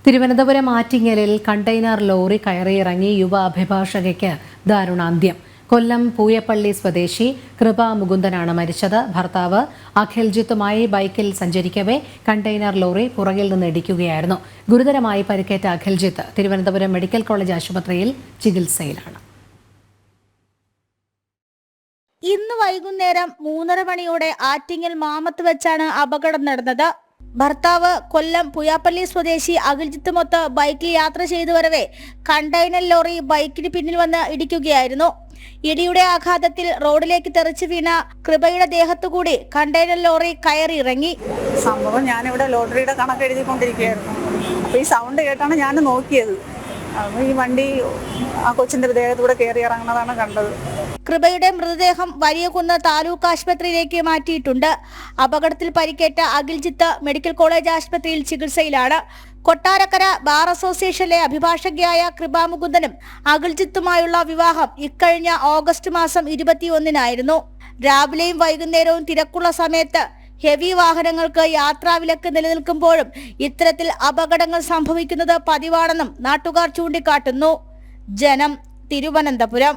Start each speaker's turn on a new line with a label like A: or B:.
A: തിരുവനന്തപുരം ആറ്റിങ്ങലിൽ container lorry കയറിയിറങ്ങി യുവ അഭിഭാഷകയ്ക്ക് ദാരുണാന്ത്യം. കൊല്ലം പൂയപ്പള്ളി സ്വദേശി കൃപ മുകുന്ദനാണ് മരിച്ചത്. ഭർത്താവ് അഖിൽജിത്തുമായി ബൈക്കിൽ സഞ്ചരിക്കവേ കണ്ടെയ്നർ ലോറി പുറകിൽ നിന്ന് ഇടിക്കുകയായിരുന്നു. ഗുരുതരമായി പരിക്കേറ്റ അഖിൽജിത്ത് തിരുവനന്തപുരം മെഡിക്കൽ കോളേജ് ആശുപത്രിയിൽ ചികിത്സയിലാണ്.
B: ഇന്ന് വൈകുന്നേരം 3:30 മണിയോടെ ആറ്റിങ്ങൽ മാമത്ത് വെച്ചാണ് അപകടം നടന്നത്. ഭർത്താവ് കൊല്ലം പുയാപ്പള്ളി സ്വദേശി അഖിൽജിത്തുമൊത്ത് ബൈക്കിൽ യാത്ര ചെയ്തു വരവെ കണ്ടെയ്നർ ലോറി ബൈക്കിന് പിന്നിൽ വന്ന് ഇടിക്കുകയായിരുന്നു. ഇടിയുടെ ആഘാതത്തിൽ റോഡിലേക്ക് തെറിച്ചു വീണ കൃപയുടെ ദേഹത്തുകൂടി കണ്ടെയ്നർ ലോറി കയറി ഇറങ്ങി.
C: സംഭവം ഞാനിവിടെ ലോട്ടറിയുടെ കണക്ക് എഴുതിക്കൊണ്ടിരിക്കുകയായിരുന്നു. അപ്പോൾ ഈ സൗണ്ട് കേട്ടാണ് ഞാൻ നോക്കിയത്. അപ്പോൾ ഈ വണ്ടി ആ കൊച്ചിന്റെ ദേഹത്തൂടെ കയറി ഇറങ്ങുന്നതാണ് കണ്ടത്.
B: കൃപയുടെ മൃതദേഹം വലിയകുന്ന് താലൂക്ക് ആശുപത്രിയിലേക്ക് മാറ്റിയിട്ടുണ്ട്. അപകടത്തിൽ പരിക്കേറ്റ അഖിൽജിത്ത് മെഡിക്കൽ കോളേജ് ആശുപത്രിയിൽ ചികിത്സയിലാണ്. കൊട്ടാരക്കര ബാർ അസോസിയേഷനിലെ അഭിഭാഷകയായ കൃപ മുകുന്ദനും അഖിൽജിത്തുമായുള്ള വിവാഹം ഇക്കഴിഞ്ഞ ഓഗസ്റ്റ് മാസം 21-നായിരുന്നു. രാവിലെയും വൈകുന്നേരവും തിരക്കുള്ള സമയത്ത് ഹെവി വാഹനങ്ങൾക്ക് യാത്രാവിലക്ക് നിലനിൽക്കുമ്പോഴും ഇത്തരത്തിൽ അപകടങ്ങൾ സംഭവിക്കുന്നത് പതിവാണെന്നും നാട്ടുകാർ ചൂണ്ടിക്കാട്ടുന്നു. ജനം, തിരുവനന്തപുരം.